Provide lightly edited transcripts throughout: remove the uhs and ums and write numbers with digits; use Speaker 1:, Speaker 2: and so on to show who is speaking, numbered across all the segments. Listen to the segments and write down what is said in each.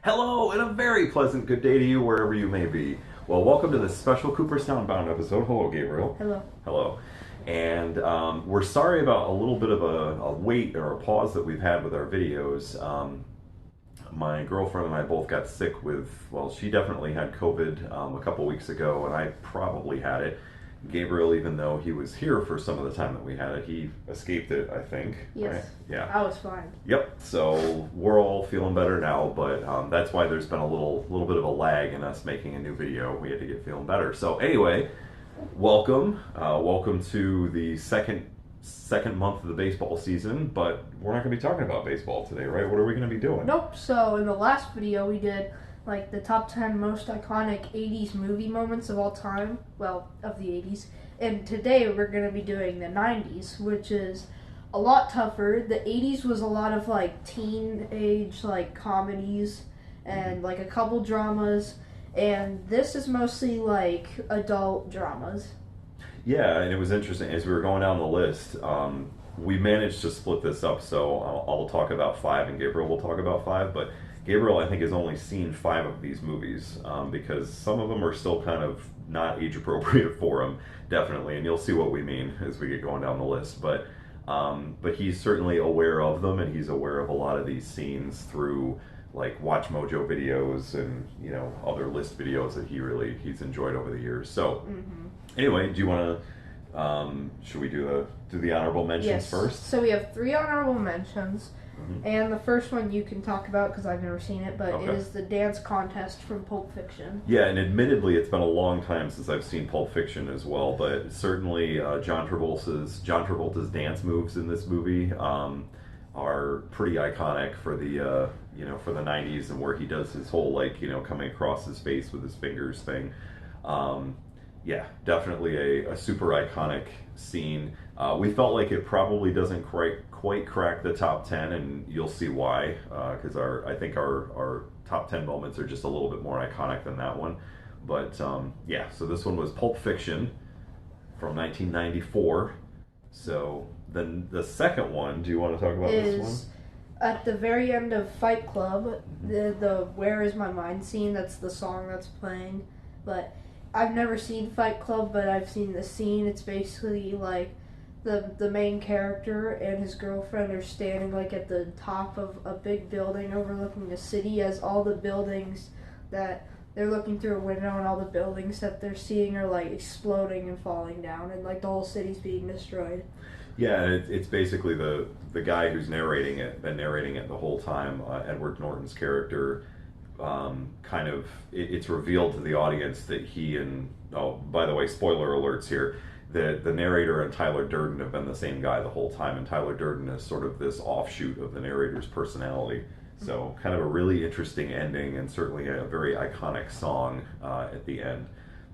Speaker 1: Hello, and a very pleasant good day to you wherever you may be. Well, welcome to this special Cooperstown Bound episode. Hello, Gabriel.
Speaker 2: Hello.
Speaker 1: Hello. And we're sorry about a little bit of a wait or a pause that we've had with our videos. My girlfriend and I both got sick with, well, she definitely had COVID a couple weeks ago, and I probably had it. Gabriel, even though he was here for some of the time that we had it, he escaped it, I think.
Speaker 2: Yes.
Speaker 1: Right? Yeah.
Speaker 2: I was fine.
Speaker 1: Yep. So we're all feeling better now, but that's why there's been a little bit of a lag in us making a new video. We had to get feeling better. So anyway, welcome to the second month of the baseball season. But we're not going to be talking about baseball today, right? What are we going to be doing?
Speaker 2: Nope. So in the last video we did like the top 10 most iconic 80s movie moments of all time. Well, of the 80s. And today we're going to be doing the 90s, which is a lot tougher. The 80s was a lot of like teenage like comedies and like a couple dramas, and this is mostly like adult dramas.
Speaker 1: Yeah, and it was interesting as we were going down the list. We managed to split this up, so I'll talk about five, and Gabriel will talk about five. But Gabriel, I think, has only seen five of these movies because some of them are still kind of not age appropriate for him, definitely, and you'll see what we mean as we get going down the list. But he's certainly aware of them, and he's aware of a lot of these scenes through like Watch Mojo videos and other list videos that he's enjoyed over the years. So anyway, do you want to should we do the honorable mentions first?
Speaker 2: So we have three honorable mentions. And the first one you can talk about because I've never seen it, but it is the dance contest from Pulp Fiction.
Speaker 1: Yeah, and admittedly, it's been a long time since I've seen Pulp Fiction as well, but certainly John Travolta's dance moves in this movie are pretty iconic for the for the 90s, and where he does his whole coming across his face with his fingers thing. Yeah, definitely a super iconic scene. We felt like it probably doesn't quite crack the top 10, and you'll see why, because I think our top 10 moments are just a little bit more iconic than that one. But yeah, so this one was Pulp Fiction from 1994. So then the second one, do you want to talk about this one?
Speaker 2: At the very end of Fight Club, the Where Is My Mind scene, that's the song that's playing. But I've never seen Fight Club, but I've seen the scene. It's basically like the main character and his girlfriend are standing like at the top of a big building overlooking the city, as all the buildings that they're looking through a window, and all the buildings that they're seeing are like exploding and falling down, and like the whole city's being destroyed.
Speaker 1: Yeah, it's basically the guy who's narrating it the whole time. Edward Norton's character, it's revealed to the audience that he and, oh, by the way, spoiler alerts here, the narrator and Tyler Durden have been the same guy the whole time, and Tyler Durden is sort of this offshoot of the narrator's personality. So kind of a really interesting ending, and certainly a very iconic song at the end.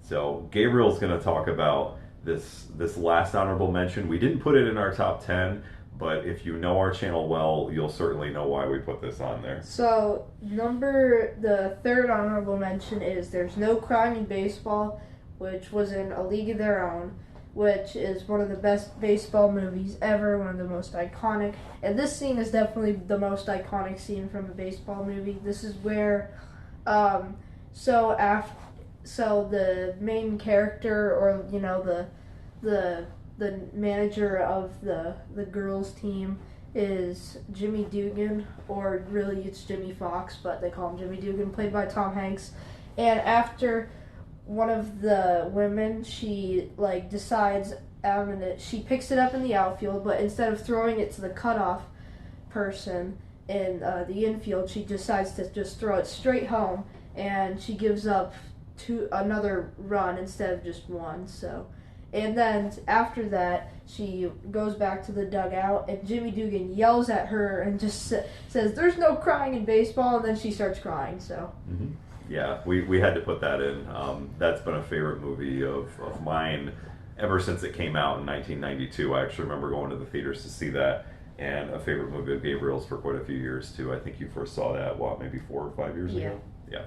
Speaker 1: So Gabriel's going to talk about this last honorable mention. We didn't put it in our top 10, but if you know our channel well, you'll certainly know why we put this on there.
Speaker 2: So the third honorable mention is There's No Crying in Baseball, which was in A League of Their Own, which is one of the best baseball movies ever, one of the most iconic. And this scene is definitely the most iconic scene from a baseball movie. This is where, so the main character, or the manager of the girls team, is Jimmy Dugan, or really it's Jimmy Fox, but they call him Jimmy Dugan, played by Tom Hanks. And after one of the women, she decides she picks it up in the outfield, but instead of throwing it to the cutoff person in the infield, she decides to just throw it straight home, and she gives up another run instead of just one. And then after that, she goes back to the dugout, and Jimmy Dugan yells at her and just says, "There's no crying in baseball," and then she starts crying. So.
Speaker 1: Mm-hmm. Yeah, we had to put that in. That's been a favorite movie of mine ever since it came out in 1992. I actually remember going to the theaters to see that, and a favorite movie of Gabriel's for quite a few years too. I think you first saw that, maybe 4 or 5 years ago? Yeah.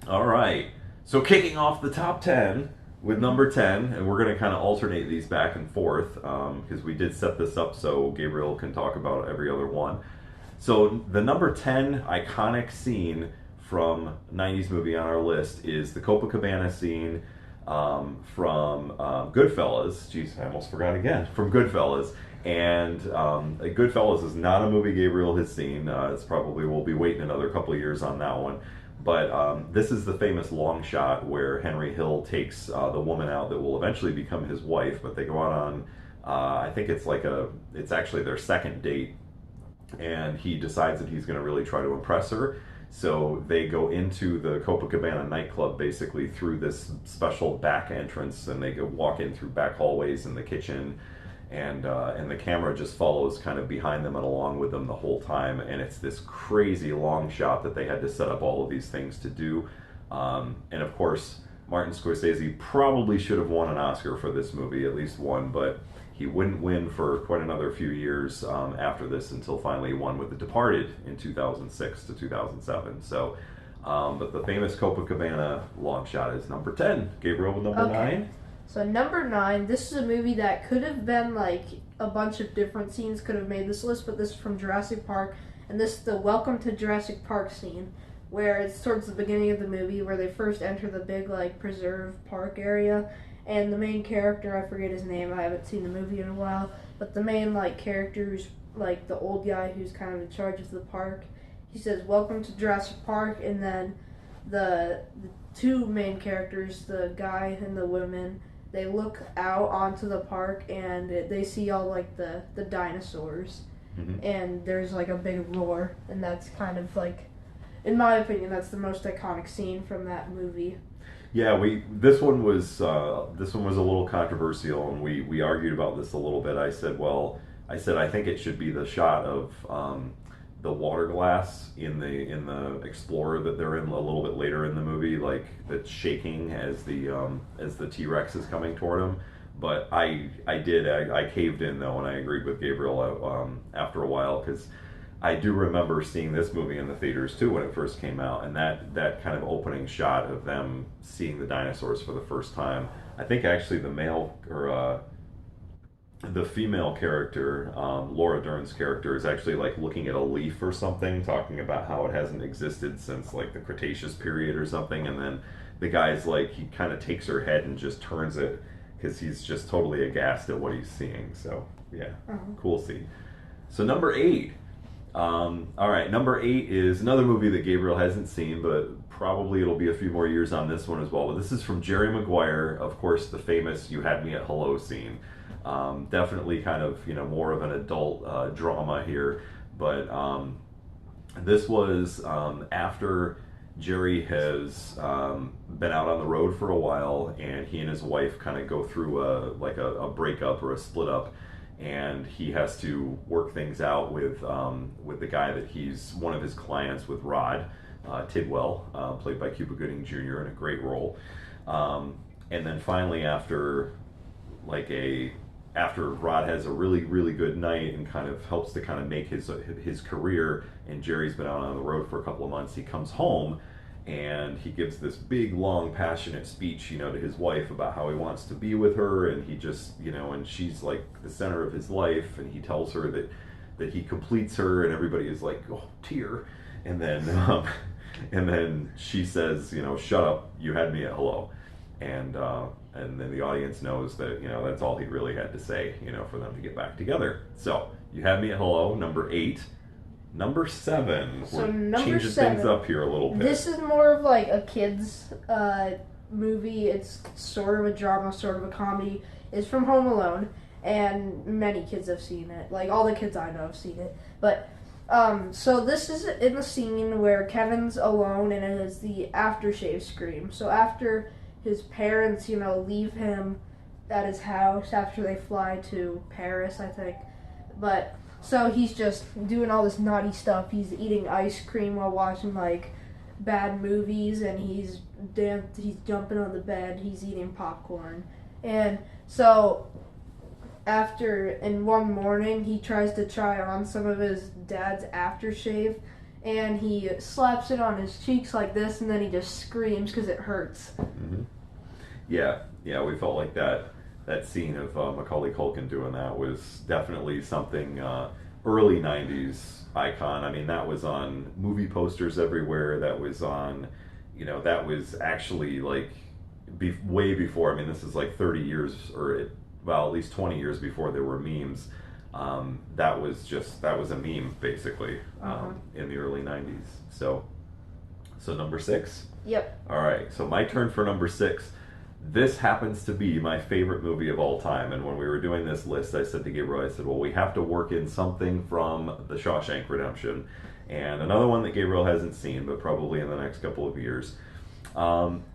Speaker 1: All right. So kicking off the top 10 with number 10, and we're going to kind of alternate these back and forth because we did set this up so Gabriel can talk about every other one. So the number 10 iconic scene from 90s movie on our list is the Copacabana scene from Goodfellas. Jeez, I almost forgot again. From Goodfellas. And Goodfellas is not a movie Gabriel has seen. It's probably, we'll be waiting another couple of years on that one. But this is the famous long shot where Henry Hill takes the woman out that will eventually become his wife, but they go out on, I think it's actually their second date, and he decides that he's going to really try to impress her. So they go into the Copacabana nightclub basically through this special back entrance, and they go walk in through back hallways in the kitchen, and the camera just follows kind of behind them and along with them the whole time, and it's this crazy long shot that they had to set up all of these things to do. And of course, Martin Scorsese probably should have won an Oscar for this movie, at least one, but he wouldn't win for quite another few years after this, until finally he won with The Departed in 2006 to 2007. So, but the famous Copacabana long shot is number 10. Gabriel with number 9.
Speaker 2: So number 9, this is a movie that could have been like a bunch of different scenes could have made this list, but this is from Jurassic Park, and this is the Welcome to Jurassic Park scene, where it's towards the beginning of the movie where they first enter the big like preserve park area, and the main character, I forget his name, I haven't seen the movie in a while, but the main like character who's like the old guy who's kind of in charge of the park, he says welcome to Jurassic Park, and then the two main characters, the guy and the woman, they look out onto the park and they see all like the dinosaurs, and there's like a big roar, and that's kind of like, in my opinion, that's the most iconic scene from that movie.
Speaker 1: Yeah, this one was a little controversial, and we argued about this a little bit. I said I think it should be the shot of the water glass in the Explorer that they're in a little bit later in the movie, like that's shaking as the T-Rex is coming toward him. But I caved in though, and I agreed with Gabriel after a while, because I do remember seeing this movie in the theaters too when it first came out, and that kind of opening shot of them seeing the dinosaurs for the first time. I think actually the female character, Laura Dern's character, is actually like looking at a leaf or something, talking about how it hasn't existed since like the Cretaceous period or something, and then the guy's like, he kind of takes her head and just turns it because he's just totally aghast at what he's seeing. So yeah, cool scene. So number 8. All right, number 8 is another movie that Gabriel hasn't seen, but probably it'll be a few more years on this one as well. But this is from Jerry Maguire, of course, the famous "You Had Me at Hello" scene. Definitely kind of, more of an adult drama here, but this was after Jerry has been out on the road for a while, and he and his wife kind of go through a breakup or a split up, and he has to work things out with the guy that he's one of his clients, with Rod Tidwell, played by Cuba Gooding Jr. in a great role. And then finally, after Rod has a really, really good night and kind of helps to kind of make his career, and Jerry's been out on the road for a couple of months, he comes home and he gives this big, long, passionate speech, to his wife about how he wants to be with her, and he just, and she's like the center of his life, and he tells her that he completes her, and everybody is like, oh, tear, and then she says, shut up, you had me at hello. And then the audience knows that, that's all he really had to say, for them to get back together. So, You Had Me at Hello, number 8. Number 7.
Speaker 2: So
Speaker 1: We're changing things up here a little bit.
Speaker 2: This is more of like a kid's movie. It's sort of a drama, sort of a comedy. It's from Home Alone, and many kids have seen it. Like, all the kids I know have seen it. But, so this is in the scene where Kevin's alone, and it is the aftershave scream. So after his parents, leave him at his house after they fly to Paris, I think. But, so he's just doing all this naughty stuff. He's eating ice cream while watching, like, bad movies, and he's jumping on the bed, he's eating popcorn. And so, in one morning, he tries to try on some of his dad's aftershave, and he slaps it on his cheeks like this, and then he just screams because it hurts.
Speaker 1: Mm-hmm. Yeah, we felt like that scene of Macaulay Culkin doing that was definitely something early 90s icon. I mean, that was on movie posters everywhere. That was on, that was actually like way before. I mean, this is like 30 years well, at least 20 years before there were memes. That was a meme basically in the early 90s. So number 6?
Speaker 2: Yep.
Speaker 1: All right, so my turn for number 6. This happens to be my favorite movie of all time, and when we were doing this list, I said to Gabriel, I said, well, we have to work in something from The Shawshank Redemption, and another one that Gabriel hasn't seen, but probably in the next couple of years.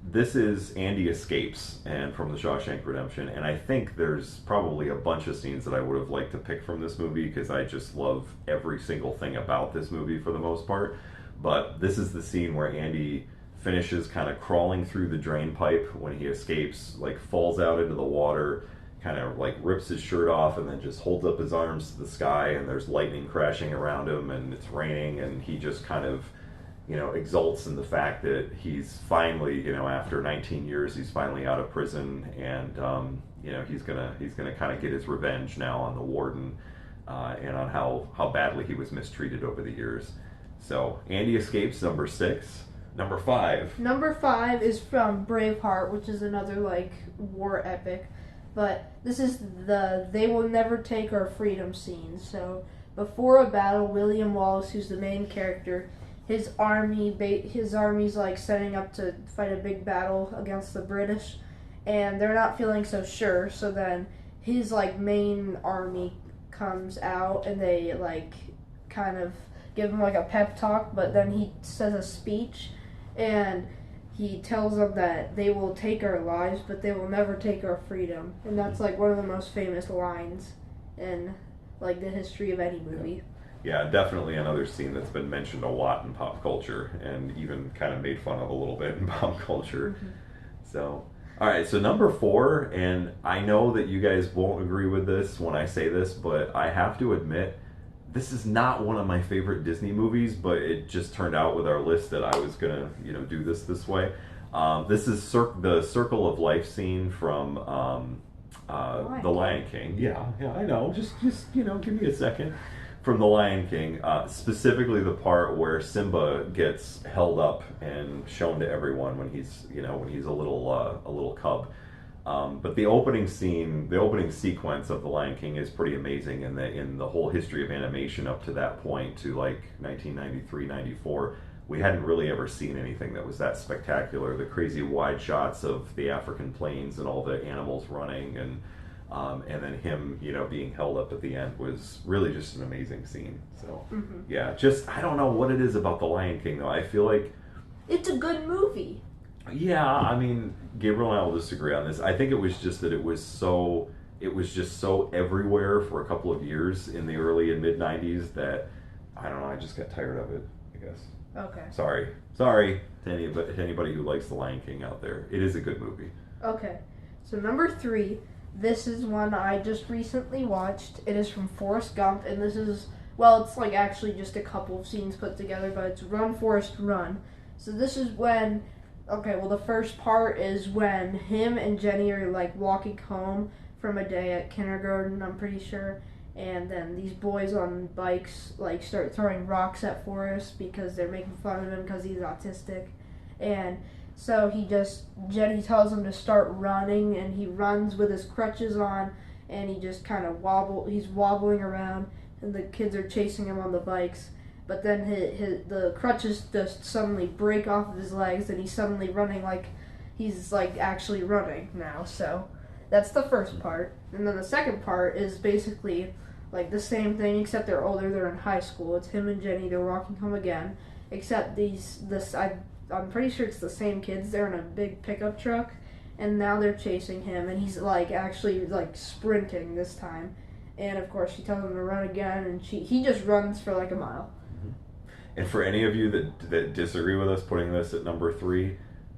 Speaker 1: This is Andy Escapes, and from The Shawshank Redemption, and I think there's probably a bunch of scenes that I would have liked to pick from this movie, because I just love every single thing about this movie for the most part, but this is the scene where Andy finishes kind of crawling through the drain pipe when he escapes, like falls out into the water, kind of like rips his shirt off and then just holds up his arms to the sky, and there's lightning crashing around him and it's raining, and he just kind of, exults in the fact that he's finally, after 19 years, he's finally out of prison, and he's gonna kind of get his revenge now on the warden and on how badly he was mistreated over the years. So Andy Escapes, number 6. Number 5.
Speaker 2: Number 5 is from Braveheart, which is another like war epic, but this is the "They Will Never Take Our Freedom" scene. So before a battle, William Wallace, who's the main character, his army's like setting up to fight a big battle against the British, and they're not feeling so sure. So then his like main army comes out, and they like kind of give him like a pep talk, but then he says a speech. And he tells them that they will take our lives, but they will never take our freedom. And that's like one of the most famous lines in like the history of any movie.
Speaker 1: Yeah, definitely another scene that's been mentioned a lot in pop culture, and even kind of made fun of a little bit in pop culture. Mm-hmm. So, all right, so number 4, and I know that you guys won't agree with this when I say this, but I have to admit, this is not one of my favorite Disney movies, but it just turned out with our list that I was gonna, do this way. This is the Circle of Life scene from The Lion King. Yeah, I know. Just give me a second. From The Lion King, specifically the part where Simba gets held up and shown to everyone when he's a little cub. But the opening sequence of The Lion King is pretty amazing in the whole history of animation up to that point, to like 1993, 94. We hadn't really ever seen anything that was that spectacular. The crazy wide shots of the African plains and all the animals running, and then him, being held up at the end was really just an amazing scene. So, yeah, I don't know what it is about The Lion King, though. I feel like
Speaker 2: it's a good movie.
Speaker 1: Yeah, I mean, Gabriel and I will disagree on this. I think it was just that it was just so everywhere for a couple of years in the early and mid 90s that, I don't know, I just got tired of it, I guess.
Speaker 2: Okay.
Speaker 1: Sorry to anybody who likes The Lion King out there. It is a good movie.
Speaker 2: Okay, so number 3, this is one I just recently watched. It is from Forrest Gump, and this is, well, it's like actually just a couple of scenes put together, but it's Run, Forrest, Run. So this is when... Okay, well, the first part is when him and Jenny are, like, walking home from a day at kindergarten, I'm pretty sure, and then these boys on bikes, like, start throwing rocks at Forrest because they're making fun of him because he's autistic, and so Jenny tells him to start running, and he runs with his crutches on, and he just kind of he's wobbling around, and the kids are chasing him on the bikes. But then the crutches just suddenly break off of his legs, and he's suddenly running like he's like actually running now. So that's the first part. And then the second part is basically like the same thing, except they're older. They're in high school. It's him and Jenny. They're walking home again. Except I'm pretty sure it's the same kids. They're in a big pickup truck, and now they're chasing him, and he's like actually like sprinting this time. And of course, she tells him to run again, and he just runs for like a mile.
Speaker 1: And for any of you that disagree with us putting this at number 3,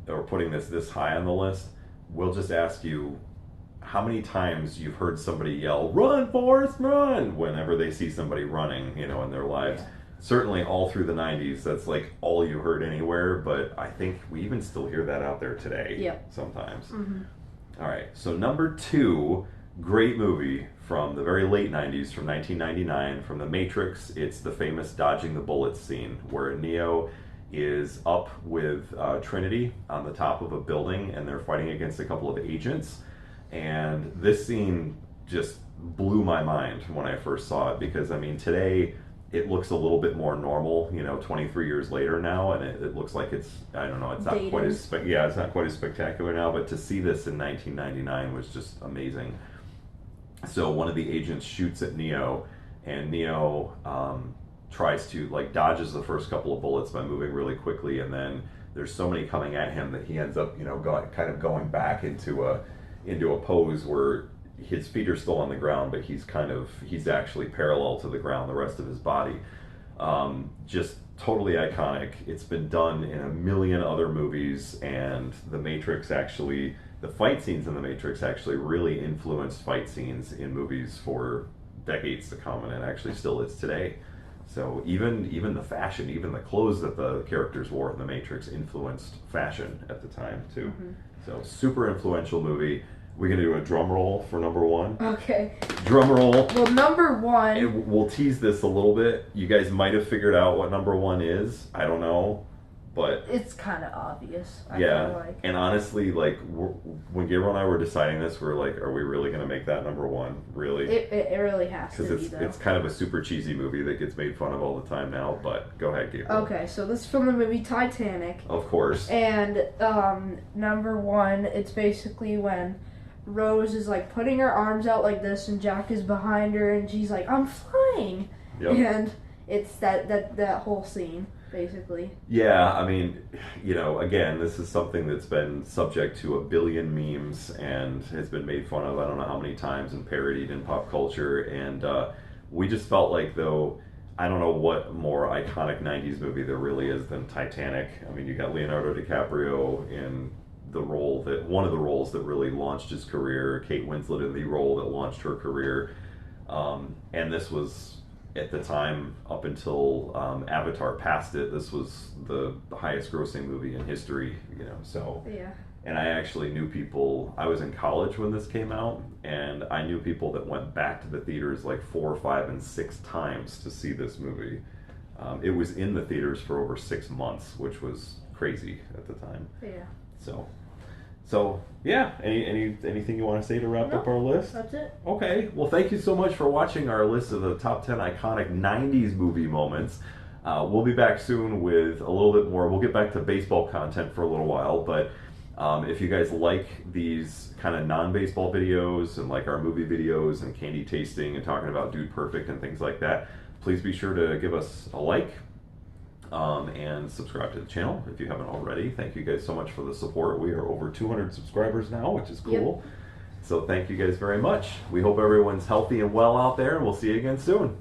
Speaker 1: or putting this high on the list, we'll just ask you how many times you've heard somebody yell, "Run, Forrest, run!" whenever they see somebody running, in their lives. Yeah. Certainly all through the 90s, that's like all you heard anywhere, but I think we even still hear that out there today sometimes. Mm-hmm. All right, so number 2, great movie from the very late 90s, from 1999, from The Matrix. It's the famous dodging the bullets scene where Neo is up with Trinity on the top of a building and they're fighting against a couple of agents. And this scene just blew my mind when I first saw it, because I mean, today it looks a little bit more normal, 23 years later now, and it looks like it's, I don't know, it's not
Speaker 2: Dated.
Speaker 1: quite as it's not quite as spectacular now, but to see this in 1999 was just amazing. So one of the agents shoots at Neo, and Neo tries to, like, dodges the first couple of bullets by moving really quickly, and then there's so many coming at him that he ends up, going back into a pose where his feet are still on the ground, but he's actually parallel to the ground, the rest of his body. Just totally iconic. It's been done in a million other movies, and the fight scenes in The Matrix actually really influenced fight scenes in movies for decades to come, and it actually still is today. So even the fashion, even the clothes that the characters wore in The Matrix influenced fashion at the time too. Mm-hmm. So super influential movie. We're going to do a drum roll for number one.
Speaker 2: Okay.
Speaker 1: Drum roll.
Speaker 2: Well, number one...
Speaker 1: We'll tease this a little bit. You guys might have figured out what number one is. I don't know. But...
Speaker 2: It's kind of obvious, I
Speaker 1: feel
Speaker 2: like.
Speaker 1: And honestly, like, when Gabriel and I were deciding this, we were like, are we really going to make that number one? Really?
Speaker 2: It really has to be,
Speaker 1: Because it's kind of a super cheesy movie that gets made fun of all the time now. But go ahead, Gabriel.
Speaker 2: Okay, so this is from the movie Titanic.
Speaker 1: Of course.
Speaker 2: And number one, it's basically when Rose is like putting her arms out like this, and Jack is behind her, and she's like, "I'm flying," and it's that whole scene basically.
Speaker 1: Yeah, I mean, again, this is something that's been subject to a billion memes and has been made fun of I don't know how many times and parodied in pop culture, and we just felt like, though, I don't know what more iconic 90s movie there really is than Titanic. I mean, you got Leonardo DiCaprio in one of the roles that really launched his career, Kate Winslet in the role that launched her career, and this was, at the time, up until Avatar passed it, this was the highest grossing movie in history, so.
Speaker 2: Yeah.
Speaker 1: And I actually knew people, I was in college when this came out, and I knew people that went back to the theaters like 4, 5, and 6 times to see this movie. It was in the theaters for over 6 months, which was crazy at the time.
Speaker 2: Yeah.
Speaker 1: So yeah. Anything you want to say to wrap up our list?
Speaker 2: That's it.
Speaker 1: Okay. Well, thank you so much for watching our list of the top 10 iconic 90s movie moments. We'll be back soon with a little bit more. We'll get back to baseball content for a little while, but if you guys like these kind of non-baseball videos and like our movie videos and candy tasting and talking about Dude Perfect and things like that, please be sure to give us a like. And subscribe to the channel if you haven't already. Thank you guys so much for the support. We are over 200 subscribers now, which is cool. Yep. So thank you guys very much. We hope everyone's healthy and well out there, and we'll see you again soon.